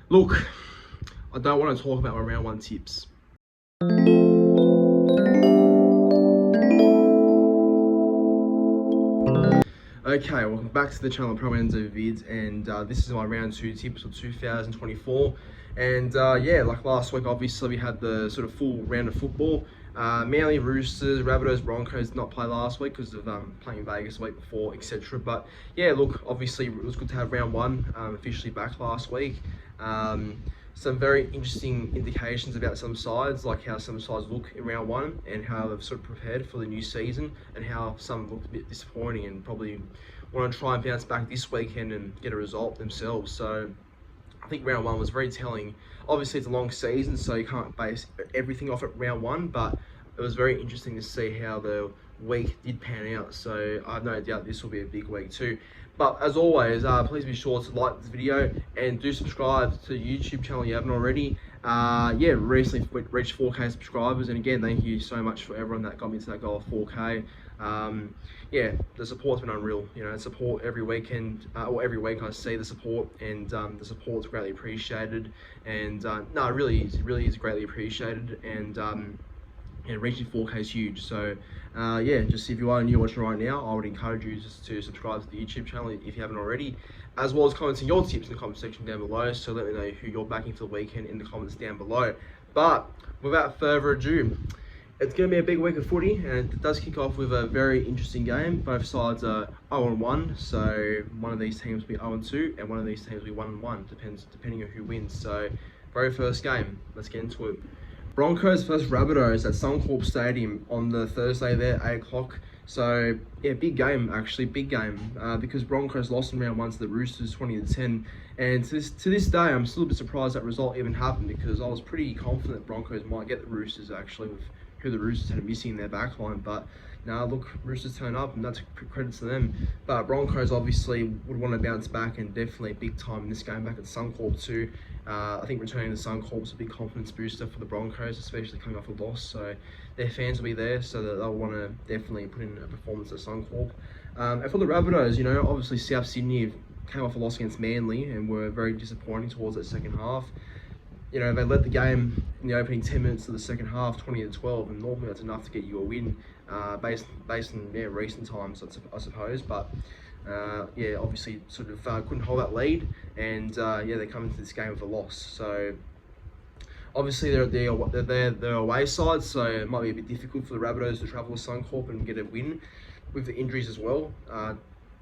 Look, I don't want to talk about my round one tips. Okay, welcome back to the channel, Pro Enzo Vids, and this is my round two tips for 2024. And yeah, like last week, obviously we had the sort of full round of football. Manly, Roosters, Rabbitohs, Broncos did not play last week because of playing Vegas the week before, etc. But yeah, look, obviously it was good to have round one officially back last week. Some very interesting indications about some sides, like how some sides look in round one and how they've sort of prepared for the new season, and how some look a bit disappointing and probably want to try and bounce back this weekend and get a result themselves. So I think round one was very telling. Obviously it's a long season, so you can't base everything off at round one, but it was very interesting to see how the week did pan out. So I have no doubt this will be a big week too. But as always, please be sure to like this video and do subscribe to the YouTube channel if you haven't already. Yeah, recently reached 4K subscribers, and again, thank you so much for everyone that got me to that goal of 4K. Yeah, the support's been unreal. You know, support every weekend, or every week I see the support, and the support's greatly appreciated. And no, it really is greatly appreciated. And reaching 4K is huge. So yeah, just if you are new watching right now, I would encourage you just to subscribe to the YouTube channel if you haven't already, as well as commenting your tips in the comment section down below. So let me know who you're backing for the weekend in the comments down below. But without further ado, it's going to be a big week of footy, and it does kick off with a very interesting game. Both sides are 0-1, so one of these teams will be 0-2, and one of these teams will be 1-1, depending on who wins. So very first game, let's get into it. Broncos versus Rabbitohs at Suncorp Stadium on the Thursday there, 8 o'clock. So yeah, big game actually, big game, because Broncos lost in round one to the Roosters 20-10, and to this day I'm still a bit surprised that result even happened, because I was pretty confident Broncos might get the Roosters actually, with who the Roosters had missing in their backline. But now look, Roosters turn up, and that's credit to them. But Broncos obviously would want to bounce back, and definitely big time in this game back at Suncorp too. I think returning to Suncorp is a big confidence booster for the Broncos, especially coming off a loss. So their fans will be there, so that they'll want to definitely put in a performance at Suncorp. And for the Rabbitohs, you know, obviously South Sydney came off a loss against Manly and were very disappointing towards that second half. You know, they led the game in the opening 10 minutes of the second half, 20-12, and normally that's enough to get you a win, based on recent times, I suppose. But yeah, obviously sort of couldn't hold that lead, and yeah, they come into this game with a loss. So obviously they're away side, so it might be a bit difficult for the Rabbitohs to travel to Suncorp and get a win with the injuries as well.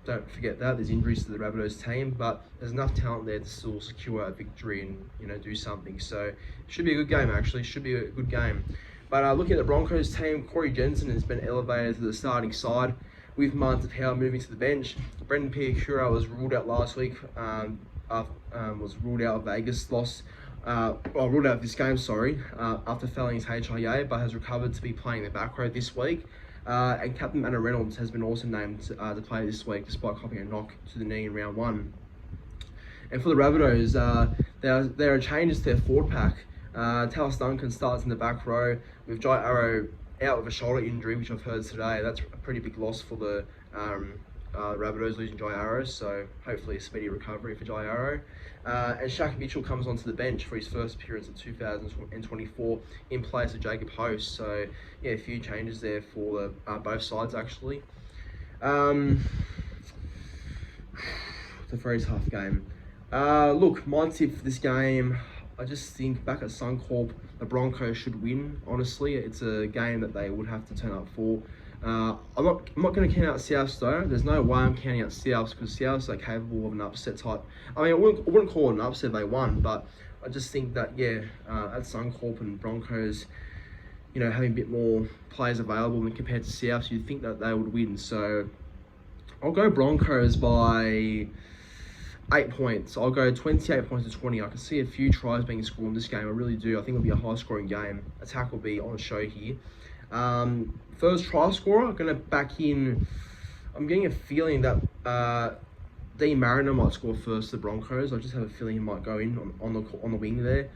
Don't forget that there's injuries to the Rabbitohs team, but there's enough talent there to still secure a victory and, you know, do something. So it should be a good game actually. Should be a good game. But looking at the Broncos team, Corey Jensen has been elevated to the starting side, with Martin Powell moving to the bench. Brendan Piakura was ruled out last week. Was ruled out of Vegas loss. Ruled out of this game, sorry, after failing his HIA, but has recovered to be playing the back row this week. And Captain Anna Reynolds has been also named to play this week, despite copying a knock to the knee in round one. And for the Rabbitohs, there are changes to their forward pack. Talis Duncan starts in the back row, with Jai Arrow out with a shoulder injury, which I've heard today. That's a pretty big loss for the Rabbitohs, losing Jai Arrow, so hopefully a speedy recovery for Jai Arrow. And Shaq Mitchell comes onto the bench for his first appearance in 2024 in place of Jacob Host. So yeah, a few changes there for both sides actually. It's a very tough game. Look, my tip for this game, I just think back at Suncorp, the Broncos should win. Honestly, it's a game that they would have to turn up for. I'm not going to count out Souths though. There's no way I'm counting out Souths, because Souths are capable of an upset type. I mean, I wouldn't call it an upset, they won, but I just think that, yeah, at Suncorp and Broncos, you know, having a bit more players available than compared to Souths, you'd think that they would win. So I'll go Broncos by 8 points. I'll go 28 points to 20. I can see a few tries being scored in this game. I really do. I think it'll be a high-scoring game. Attack will be on show here. First try scorer, I'm going to back in. I'm getting a feeling that Dean Mariner might score first for the Broncos. I just have a feeling he might go in on the wing there.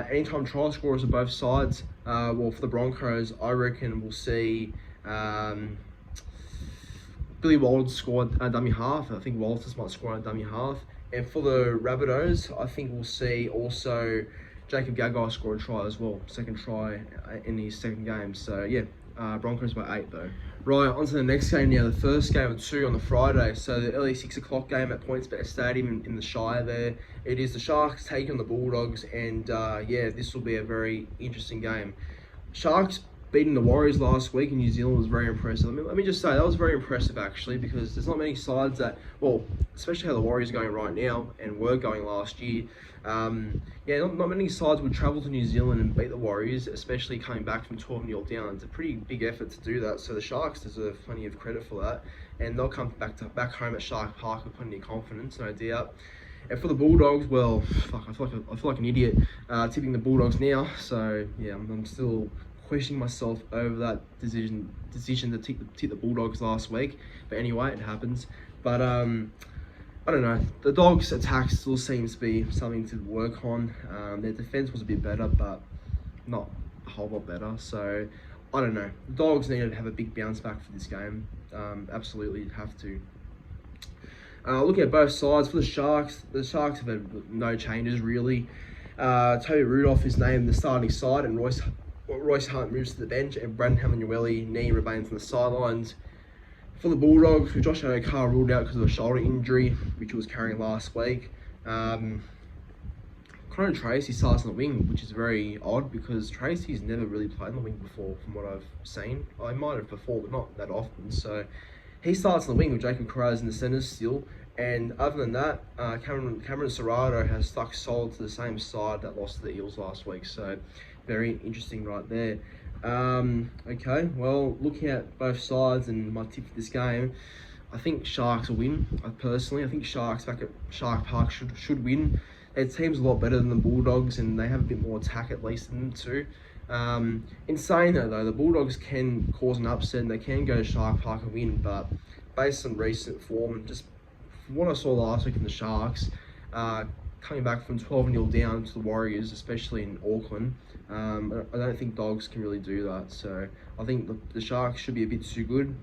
Anytime try scorers on both sides, well, for the Broncos, I reckon we'll see Billy Walters score a dummy half. I think Walters might score a dummy half. And for the Rabbitohs, I think we'll see also Jacob Gagai score a try as well. Second try in his second game. So yeah, Broncos by 8 though. Right, on to the next game now. The first game of 2 on the Friday. So the early 6 o'clock game at PointsBet Stadium in the Shire there. It is the Sharks taking on the Bulldogs. And yeah, this will be a very interesting game. Sharks beating the Warriors last week in New Zealand was very impressive. Let me just say, that was very impressive actually, because there's not many sides that, well, especially how the Warriors are going right now and were going last year. Yeah, not many sides would travel to New Zealand and beat the Warriors, especially coming back from 12-0 down. It's a pretty big effort to do that, so the Sharks deserve plenty of credit for that, and they'll come back home at Shark Park with plenty of confidence, no doubt. And for the Bulldogs, well, fuck, I feel like an idiot tipping the Bulldogs now. So yeah, I'm still questioning myself over that decision to tip the Bulldogs last week. But anyway, it happens. But I don't know. The Dogs' attack still seems to be something to work on. Their defense was a bit better, but not a whole lot better. So I don't know. The Dogs need to have a big bounce back for this game. Absolutely have to. Looking at both sides, for the Sharks have had no changes really. Toby Rudolph is named the starting side, and Royce Hunt moves to the bench, and Brandon Hamlin-Uele knee remains on the sidelines. For the Bulldogs, with Josh Adokar ruled out because of a shoulder injury, which he was carrying last week. Conor Tracy starts on the wing, which is very odd because Tracy's never really played on the wing before, from what I've seen. I might have before, but not that often. So he starts on the wing with Jacob Carraz in the centre still. And other than that, Cameron Serrato has stuck solid to the same side that lost to the Eels last week. So very interesting right there. Okay, well, looking at both sides and my tip for this game, I think Sharks will win. I think Sharks back at Shark Park should win. Their team's a lot better than the Bulldogs, and they have a bit more attack at least than them too. In saying that though, the Bulldogs can cause an upset and they can go to Shark Park and win, but based on recent form and just from what I saw last week in the Sharks, coming back from 12-0 down to the Warriors, especially in Auckland, I don't think Dogs can really do that. So I think the Sharks should be a bit too good,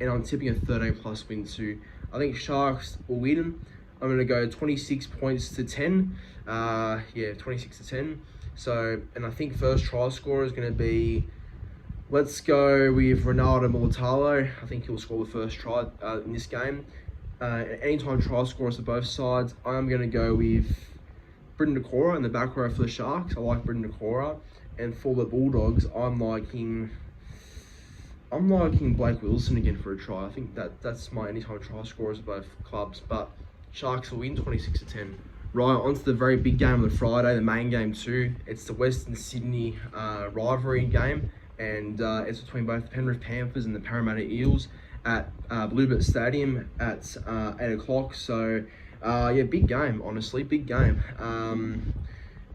and I'm tipping a 13+ win too. I think Sharks will win. I'm going to go 26 points to 10. Yeah, 26 to 10. So, and I think first try scorer is going to be, let's go with Ronaldo Mulatalo. I think he'll score the first try in this game. Anytime try scorers for both sides, I'm going to go with Brendan Nakora in the back row for the Sharks. I like Brendan Nakora. And for the Bulldogs, I'm liking Blake Wilson again for a try. I think that's my anytime try scorers of both clubs. But Sharks will win 26 to 10. Right, on to the very big game on the Friday, the main game too. It's the Western Sydney rivalry game, and it's between both the Penrith Panthers and the Parramatta Eels at Bluebet Stadium at 8 o'clock. So, yeah, big game, honestly, big game.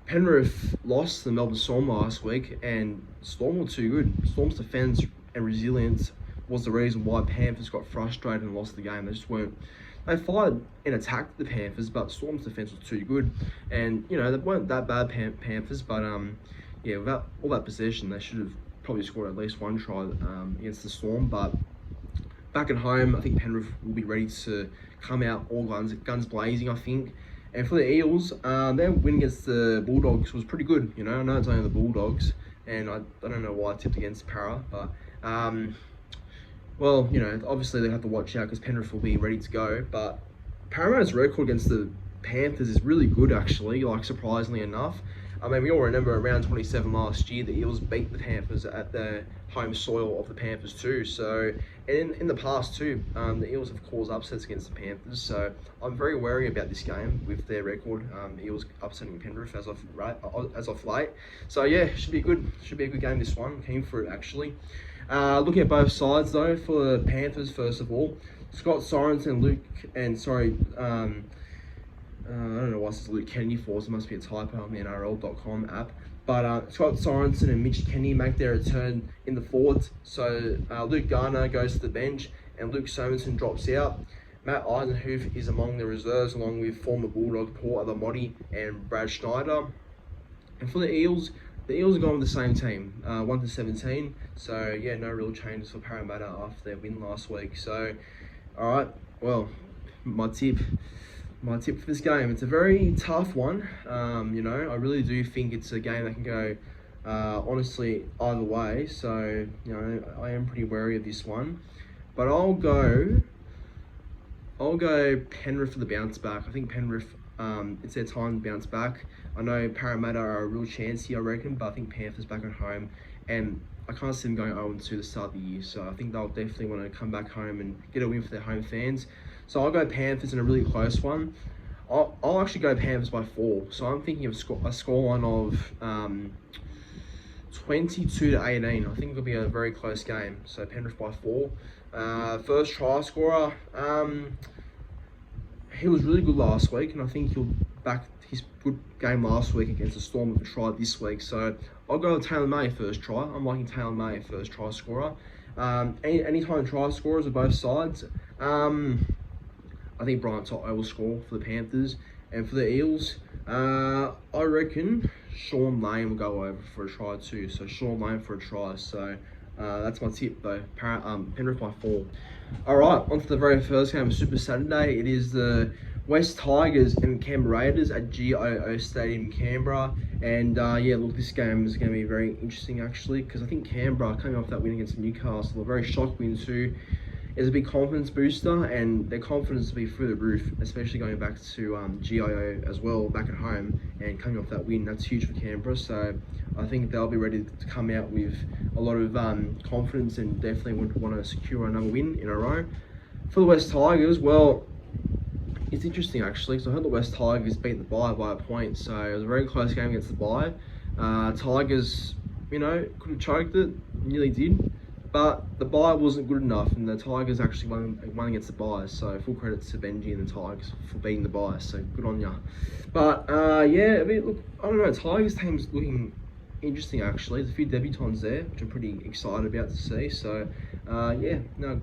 Penrith lost to the Melbourne Storm last week, and Storm were too good. Storm's defence and resilience was the reason why Panthers got frustrated and lost the game. They just weren't. They fired and attacked the Panthers, but Storm's defence was too good. And, you know, they weren't that bad Panthers, but, yeah, without all that possession, they should have probably scored at least one try against the Storm. But back at home, I think Penrith will be ready to come out all guns blazing, I think. And for the Eels, their win against the Bulldogs was pretty good. You know, I know it's only the Bulldogs, and I don't know why I tipped against Para, but... well, you know, obviously they have to watch out because Penrith will be ready to go. But Parramatta's record against the Panthers is really good, actually, like surprisingly enough. I mean, we all remember around 27 last year, the Eels beat the Panthers at the home soil of the Panthers too. So, and in the past too, the Eels have caused upsets against the Panthers. So, I'm very wary about this game with their record. The Eels upsetting Penrith as of late. So yeah, should be a good game this one. I'm keen for it actually. Looking at both sides though, for the Panthers first of all, Scott Sorensen, I don't know why it says Luke Kennedy for, so it must be a typo on the NRL.com app. But Scott Sorensen and Mitch Kenny make their return in the forwards. So Luke Garner goes to the bench and Luke Sorensen drops out. Matt Eisenhuth is among the reserves along with former Bulldog Paul Alamoti and Brad Schneider. And for the Eels are going with the same team, 1 to 17. So yeah, no real changes for Parramatta after their win last week. So, all right, well, my tip, my tip for this game, it's a very tough one. You know, I really do think it's a game that can go, honestly, either way. So, you know, I am pretty wary of this one. But I'll go Penrith for the bounce back. I think Penrith, it's their time to bounce back. I know Parramatta are a real chance here, I reckon, but I think Panthers back at home, and I can't see them going 0-2 the start of the year. So I think they'll definitely want to come back home and get a win for their home fans. So I'll go Panthers in a really close one. I'll actually go Panthers by 4. So I'm thinking of a scoreline of 22-18. I think it'll be a very close game. So Penrith by 4. First try scorer. He was really good last week, and I think he'll back his good game last week against the Storm with a try this week. So I'll go with Taylor May first try. I'm liking Taylor May first try scorer. Anytime try scorers of both sides. I think Brian Toto will score for the Panthers. And for the Eels, I reckon Sean Lane will go over for a try too. So Sean Lane for a try. So that's my tip though. Penrith by 4. All right, on to the very first game of Super Saturday. It is the West Tigers and Canberra Raiders at GIO Stadium in Canberra. And yeah, look, this game is going to be very interesting actually, because I think Canberra, coming off that win against Newcastle, a very shock win too, is a big confidence booster, and their confidence will be through the roof, especially going back to GIO as well, back at home, and coming off that win. That's huge for Canberra, so I think they'll be ready to come out with a lot of confidence and definitely would want to secure another win in a row. For the West Tigers, well, it's interesting actually, because I heard the West Tigers beat the Bye by a point, so it was a very close game against the Bye. Tigers, you know, could have choked it, nearly did. But the bye wasn't good enough, and the Tigers actually won against the bye. So full credit to Benji and the Tigers for beating the bye. So good on ya. But yeah, I mean, look, I don't know. Tigers team's looking interesting actually. There's a few debutants there, which I'm pretty excited about to see. So yeah, no,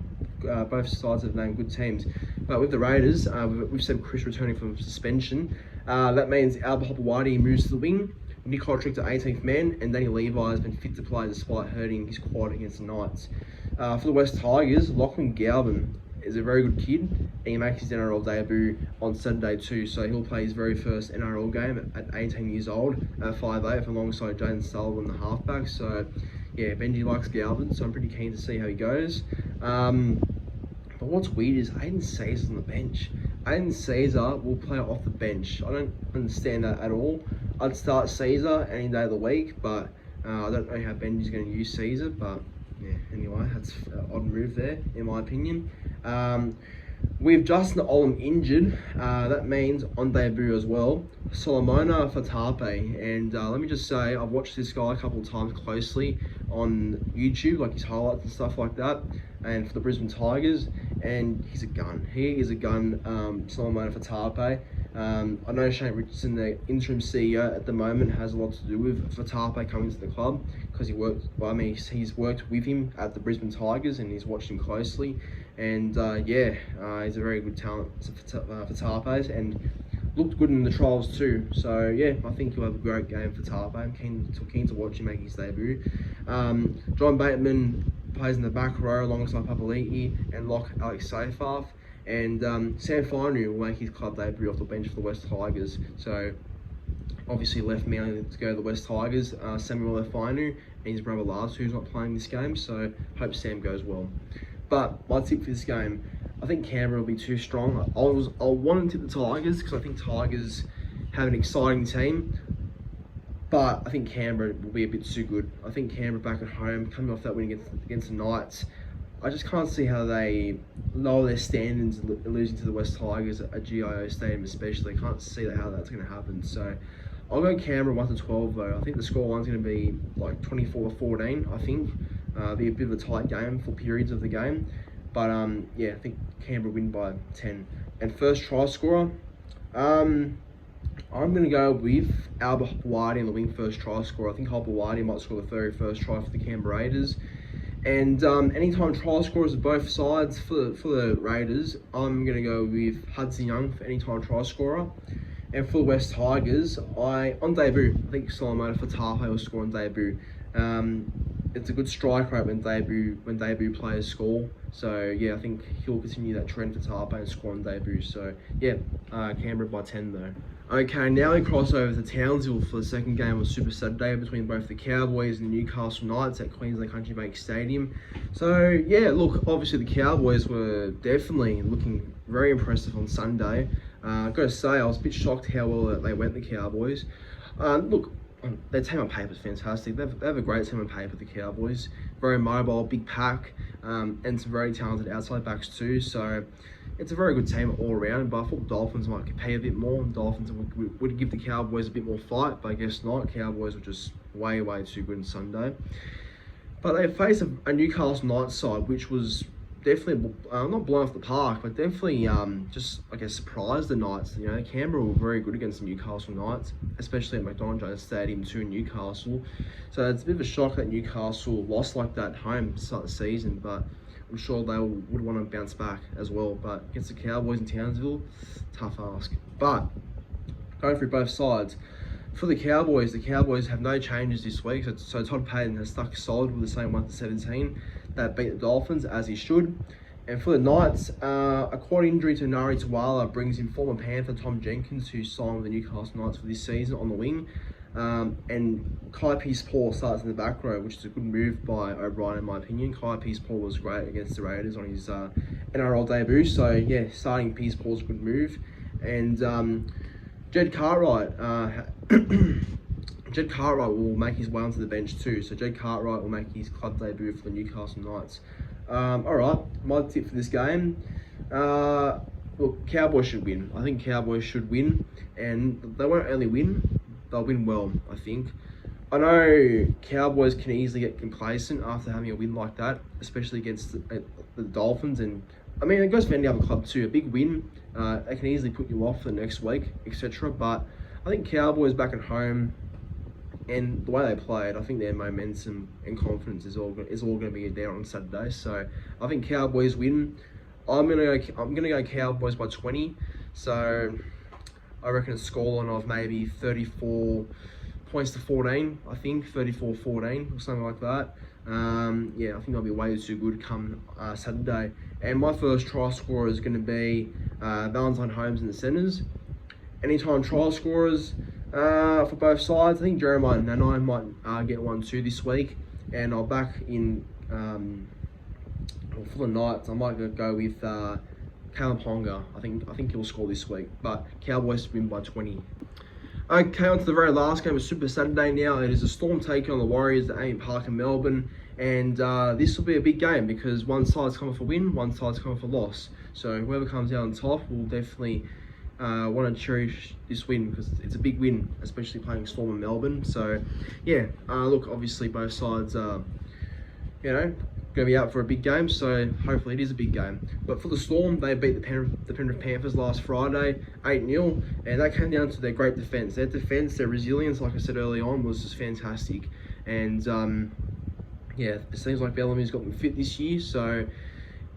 both sides have named good teams. But with the Raiders, we've Seb Chris returning from suspension. That means Albert Hopewadi moves to the wing. Nick Hodrick to 18th man, and Danny Levi has been fit to play despite hurting his quad against the Knights. For the West Tigers, Lachlan Galvin is a very good kid, and he makes his NRL debut on Saturday too, so he'll play his very first NRL game at 18 years old at 5'8", alongside Jaden Sullivan, the halfback. So yeah, Benji likes Galvin, so I'm pretty keen to see how he goes. But what's weird is Aiden Caesar's on the bench. Aiden Caesar will play off the bench. I don't understand that at all. I'd start Caesar any day of the week, but I don't know how Benji's going to use Caesar. But yeah, anyway, that's an odd move there, in my opinion. With Justin Olam injured, that means on debut as well, Solomona Fatape. And let me just say, I've watched this guy a couple of times closely on YouTube, like his highlights and stuff like that, and for the Brisbane Tigers, and he's a gun. He is a gun, Solomona Fatape. I know Shane Richardson, the interim CEO at the moment, has a lot to do with Fatape coming to the club, because he's worked with him at the Brisbane Tigers and he's watched him closely. And yeah, he's a very good talent for Tape, and looked good in the trials too. So yeah, I think he'll have a great game for Tape. I'm keen to watch him make his debut. John Bateman plays in the back row alongside Papali'i and lock Alex Seyfarth. And Sam Finery will make his club debut off the bench for the West Tigers. So obviously left Manly to go to the West Tigers. Samuel Finery and his brother Lars, who's not playing this game. So hope Sam goes well. But my tip for this game, I think Canberra will be too strong. I want to tip the Tigers because I think Tigers have an exciting team. But I think Canberra will be a bit too good. I think Canberra back at home, coming off that win against the Knights, I just can't see how they lower their standards losing to the West Tigers at GIO Stadium especially. I can't see how that's going to happen. So I'll go Canberra 1-12 though. I think the scoreline's going to be like 24-14, I think. Be a bit of a tight game for periods of the game. But yeah, I think Canberra win by 10. And first try scorer, I'm going to go with Albert Hopewadi in the wing first try scorer. I think Hopewadi might score the very first try for the Canberra Raiders. And anytime try scorers of both sides for the Raiders, I'm going to go with Hudson Young for anytime try scorer. And for the West Tigers, on debut, I think Solomona Fatape will score on debut. it's a good strike rate when debut players score. So yeah, I think he'll continue that trend for Tarpe and score on debut. So yeah, Canberra by 10 though. Okay, now we cross over to Townsville for the second game of Super Saturday between both the Cowboys and the Newcastle Knights at Queensland Country Bank Stadium. So yeah, look, obviously the Cowboys were definitely looking very impressive on Sunday. Got to say, I was a bit shocked how well they went, the Cowboys. Look, their team on paper is fantastic. They have a great team on paper, the Cowboys. Very mobile, big pack, and some very talented outside backs too. So it's a very good team all around. But I thought the Dolphins might compete a bit more. The Dolphins would give the Cowboys a bit more fight, but I guess not. Cowboys were just way too good on Sunday. But they faced a Newcastle Knights side, which was definitely not blown off the park, but definitely just, I guess, surprised the Knights. You know, Canberra were very good against the Newcastle Knights, especially at McDonald Jones Stadium too in Newcastle. So it's a bit of a shock that Newcastle lost like that at home to start the season, but I'm sure they would want to bounce back as well. But against the Cowboys in Townsville, tough ask. But going through both sides, for the Cowboys have no changes this week. So Todd Payton has stuck solid with the same 1-17 that beat the Dolphins as he should. And for the Knights, a quad injury to Nari Tuwala brings in former Panther Tom Jenkins, who signed with the Newcastle Knights for this season, on the wing. And Kai Pearce-Paul starts in the back row, which is a good move by O'Brien in my opinion. Kai Pearce-Paul was great against the Raiders on his NRL debut. So yeah, starting Pearce-Paul is a good move. And Jed Cartwright will make his way onto the bench too. So Jed Cartwright will make his club debut for the Newcastle Knights. Alright, my tip for this game. Look, Cowboys should win. I think Cowboys should win. And they won't only win, they'll win well, I think. I know Cowboys can easily get complacent after having a win like that, especially against the Dolphins. And I mean, it goes for any other club too. A big win, they can easily put you off for the next week, etc. But I think Cowboys back at home and the way they played, I think their momentum and confidence is all going to be there on Saturday. So I think Cowboys win. I'm gonna go Cowboys by 20. So I reckon a scoreline of maybe 34 points to 14. I think 34-14 or something like that. Yeah, I think I'll be way too good come Saturday. And my first try scorer is going to be Valentine Holmes in the centres. Anytime try scorers for both sides. I think Jeremiah Nanai might get one too this week. And I'll back in for the Knights. I might go with Callum Ponga. I think he'll score this week. But Cowboys win by 20. Okay, on to the very last game of Super Saturday now. It is a Storm taking on the Warriors at AAMI Park in Melbourne. And this will be a big game because one side's coming for win, one side's coming for loss. So whoever comes out on top will definitely want to cherish this win because it's a big win, especially playing Storm in Melbourne. So yeah, look, obviously both sides are, going to be out for a big game, so hopefully it is a big game. But for the Storm, they beat the Penrith Panthers last Friday, 8-0, and that came down to their great defence. Their defence, their resilience, like I said early on, was just fantastic. And yeah, it seems like Bellamy's got them fit this year, so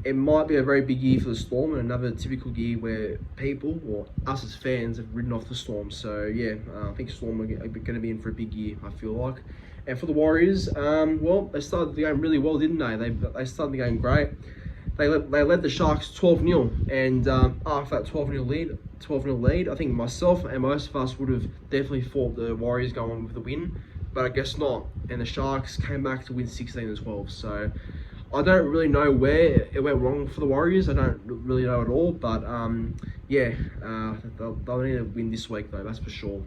it might be a very big year for the Storm and another typical year where people, or us as fans, have ridden off the Storm. So yeah, I think Storm are going to be in for a big year, I feel like. And for the Warriors, well, they started the game really well, didn't they? They started the game great. They led the Sharks 12-0, and after that 12-0 lead, I think myself and most of us would have definitely thought the Warriors go on with the win, but I guess not. And the Sharks came back to win 16-12. So I don't really know where it went wrong for the Warriors. I don't really know at all, but yeah, they'll need to win this week though, that's for sure.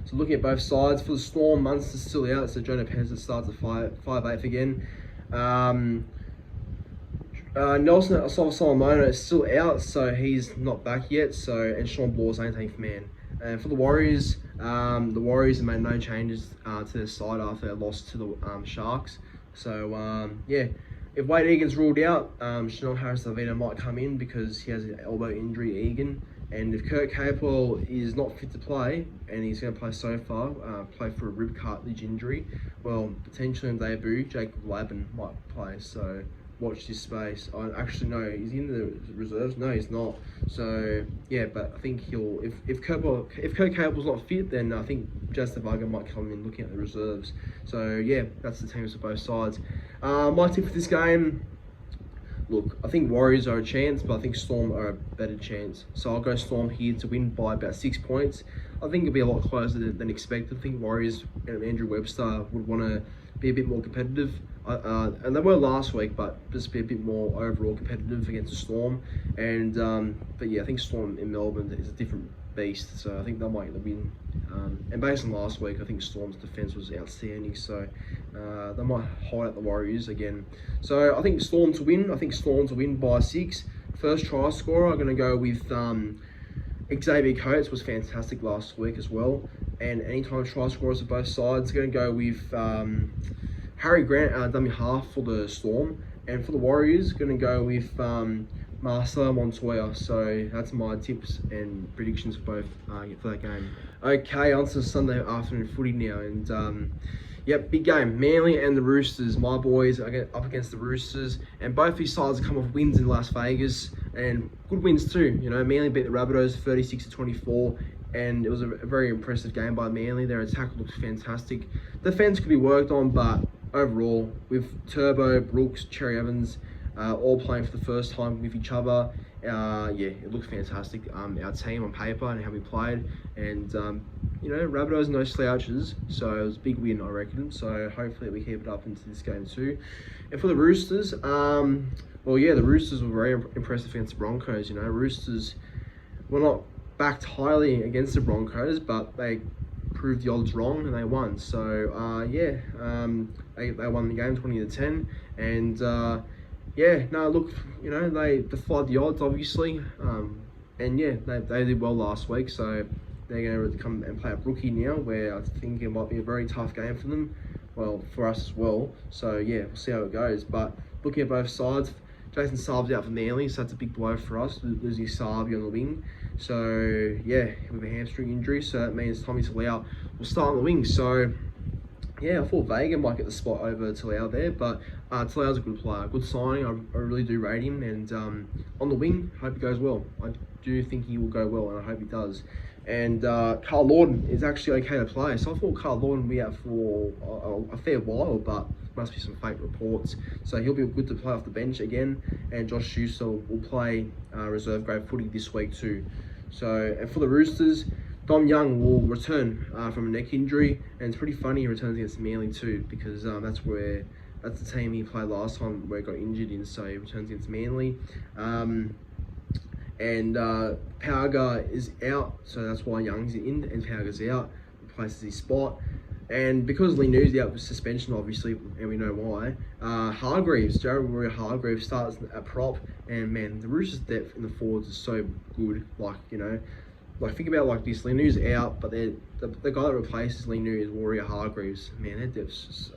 So looking at both sides, for the Storm, Munster's still out, so Jonah Penzler starts at 5'8" again. Nelson Solomona is still out, so he's not back yet. And Sean Blaw's 18th man. And for the Warriors have made no changes to their side after their loss to the Sharks. So yeah, if Wade Egan's ruled out, Chanel Harris-Lavina might come in because he has an elbow injury, Egan. And if Kurt Capewell is not fit to play, and he's going to play so far, play for a rib cartilage injury, well, potentially on debut, Jacob Laban might play. So watch this space. I actually know he's in the reserves. No, he's not. So yeah, but I think he'll if Kurt Cable's not fit, then I think Justin Varga might come in looking at the reserves. So yeah, that's the teams for both sides. My tip for this game. Look, I think Warriors are a chance, but I think Storm are a better chance. So I'll go Storm here to win by about 6 points. I think it'll be a lot closer than expected. I think Warriors and Andrew Webster would want to be a bit more competitive. And they were last week, but just be a bit more overall competitive against the Storm. And but yeah, I think Storm in Melbourne is a different beast, so I think they might get the win. And based on last week, I think Storm's defense was outstanding, so they might hold out the Warriors again. So I think Storm to win. I think Storm to win by 6. First try scorer, I'm going to go with Xavier Coates. Was fantastic last week as well. And anytime try scorers of both sides, going to go with Harry Grant, dummy half for the Storm. And for the Warriors, going to go with Marcelo Montoya. So that's my tips and predictions for both for that game. Okay, on to Sunday afternoon footy now, and yep, big game. Manly and the Roosters. My boys are up against the Roosters, and both these sides have come off wins in Las Vegas, and good wins too. You know, Manly beat the Rabbitohs 36-24, and it was a very impressive game by Manly. Their attack looks fantastic. Defense could be worked on, but overall, with Turbo, Brooks, Cherry Evans, all playing for the first time with each other, yeah, it looks fantastic. Our team on paper and how we played, and you know, Rabbitohs no slouches, so it was a big win, I reckon. So hopefully we keep it up into this game too. And for the Roosters, well, yeah, the Roosters were very impressive against the Broncos. You know, Roosters were not backed highly against the Broncos, but they proved the odds wrong and they won. So yeah, they won the game 20-10, and yeah, no, look, you know, they defied the odds, obviously, and yeah, they did well last week, so they're going to come and play a rookie now, where I think it might be a very tough game for them, well, for us as well. So yeah, we'll see how it goes. But looking at both sides, Jason Saab's out for Manly, so that's a big blow for us, losing Saabi on the wing. So yeah, with a hamstring injury, so that means Tommy Talau will start on the wing. So yeah, I thought Vega might get the spot over Talau there, but Talau's a good player, good signing. I really do rate him, and on the wing, I hope it goes well. I do think he will go well, and I hope he does. And Carl Lawton is actually okay to play, so I thought Carl Lawton would be out for a fair while, but must be some fake reports. So he'll be good to play off the bench again, and Josh Schuster will play reserve grade footy this week too. So, and for the Roosters, Dom Young will return from a neck injury, and it's pretty funny he returns against Manly too, because that's the team he played last time where he got injured in, so he returns against Manly. And Pauga is out, so that's why Young's in, and Pauga's out, replaces his spot. And because Linoo's out with suspension, obviously, and we know why, Jared Warrior-Hargreaves starts at prop, and man, the Roosters' depth in the forwards is so good. Like, you know, like think about it like this: Linoo's out, but the guy that replaces Linoo is Warrior-Hargreaves. Man, their depth's just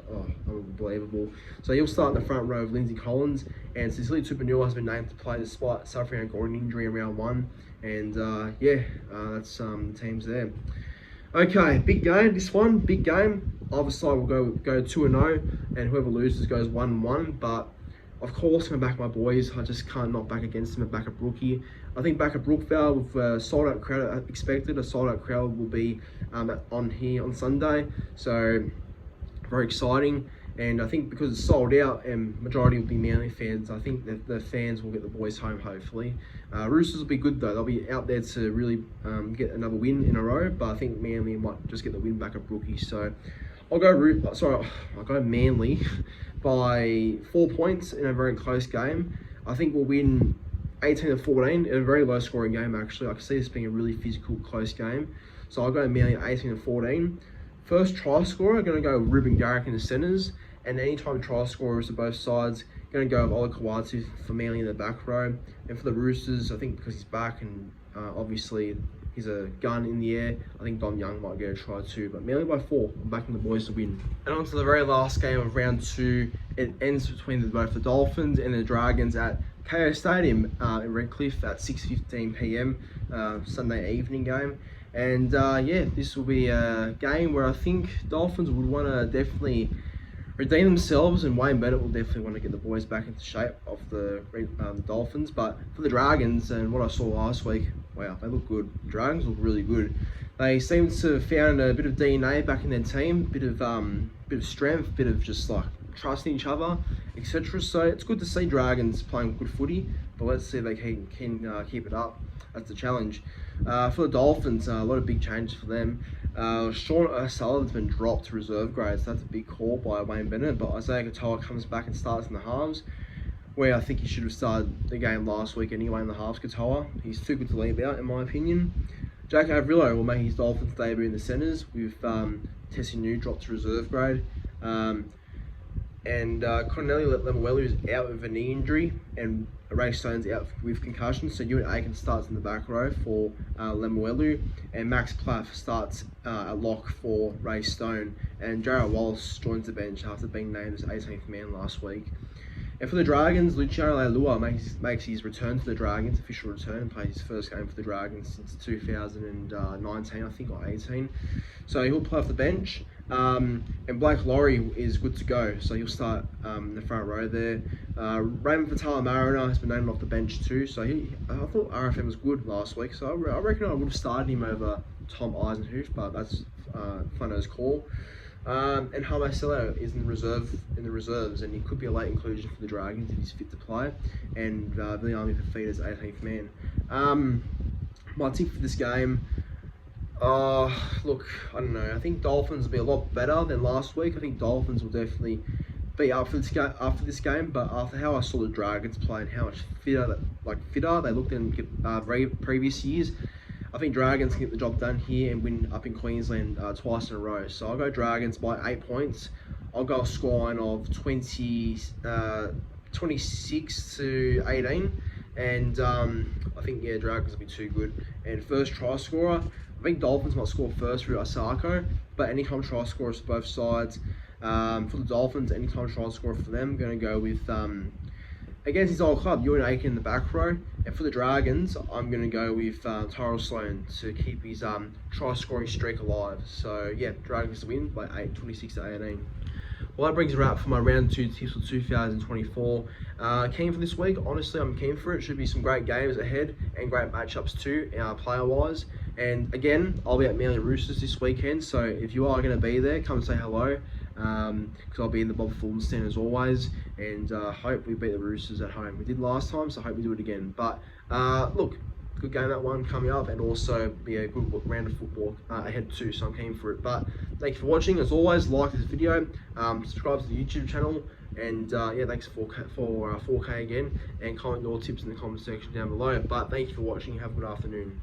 unbelievable. So he'll start in the front row of Lindsay Collins, and Cecilia Tupanua has been named to play despite suffering a groin injury in round 1. And yeah, that's the teams there. Okay, big game. This one, big game. Either side will go 2-0, and whoever loses goes 1-1. But of course, I'm gonna back my boys. I just can't not back against them and back a Brookie. I think back at Brookvale with a sold-out crowd expected. A sold-out crowd will be on here on Sunday, so very exciting. And I think because it's sold out and majority will be Manly fans, I think that the fans will get the boys home, hopefully. Roosters will be good though. They'll be out there to really get another win in a row, but I think Manly might just get the win back at Brookie. So I'll go Manly by 4 points in a very close game. I think we'll win 18-14 in a very low scoring game actually. I can see this being a really physical, close game. So I'll go Manly 18-14. First try scorer, I'm going to go Ruben Garrick in the centres, and anytime try scorers of both sides, going to go with Ola Kawatu for Manly in the back row. And for the Roosters, I think because he's back and obviously he's a gun in the air, I think Dom Young might get a try too. But Manly by 4, I'm backing the boys to win. And on to the very last game of round 2. It ends between both the Dolphins and the Dragons at KO Stadium in Redcliffe at 6:15 p.m. Sunday evening game. And yeah, this will be a game where I think Dolphins would want to definitely redeem themselves, and Wayne Bennett will definitely want to get the boys back into shape of the Dolphins. But for the Dragons and what I saw last week, wow, they look good. The Dragons look really good. They seem to have found a bit of DNA back in their team, bit of strength, bit of just like trusting each other, etc. So it's good to see Dragons playing good footy, but let's see if they can keep it up. That's the challenge. For the Dolphins, a lot of big changes for them. Sean O'Sullivan's been dropped to reserve grade, so that's a big call by Wayne Bennett. But Isaiah Katoa comes back and starts in the halves, where I think he should have started the game last week anyway in the halves. Katoa, he's too good to leave out in my opinion. Jack Avrillo will make his Dolphins debut in the centres with Tessie New dropped to reserve grade. And Cornelio Lemuelu is out with a knee injury, and Ray Stone's out with concussion. So Ewan Aiken starts in the back row for Lemuelu, and Max Plaff starts at lock for Ray Stone. And Jarrett Wallace joins the bench after being named as 18th man last week. And for the Dragons, Luciano Leilua makes his return to the Dragons, official return, and plays his first game for the Dragons since 2019, I think, or 18. So he'll play off the bench. And Blake Laurie is good to go, so he'll start in the front row there. Raymond Fatala-Mariner has been named off the bench too, so I thought RFM was good last week, so I reckon I would have started him over Tom Eisenhuth, but that's Flano's call. And Harmacelo is in the reserves, and he could be a late inclusion for the Dragons if he's fit to play. And Viliami Fafita's 18th man. My tip for this game, look, I don't know. I think Dolphins will be a lot better than last week. I think Dolphins will definitely be up for this game after this game. But after how I saw the Dragons play and how much fitter they looked in previous years, I think Dragons can get the job done here and win up in Queensland twice in a row. So I'll go Dragons by 8 points. I'll go a scoreline of 26 to 18. And I think, Dragons will be too good. And first try scorer, I think Dolphins might score first through Asako. But anytime try scorers for both sides. For the Dolphins, anytime try scorer for them, I'm going to go with, against his old club, Ewan Aiken in the back row. And for the Dragons, I'm going to go with Tyrell Sloan to keep his try-scoring streak alive. So, yeah, Dragons to win by 26 to 18. Well, that brings a wrap for my round 2 tips for 2024. Keen for this week? Honestly, I'm keen for it. Should be some great games ahead and great matchups too, player-wise. And again, I'll be at Manly Roosters this weekend, so if you are going to be there, come and say hello. Because I'll be in the Bob Fulton stand as always, and hope we beat the Roosters at home. We did last time, so I hope we do it again. But look, good game that one coming up, and also be a good round of football ahead too, so I'm keen for it. But thank you for watching. As always, like this video, subscribe to the YouTube channel, and yeah, thanks for 4K again, and comment your tips in the comment section down below. But thank you for watching. Have a good afternoon.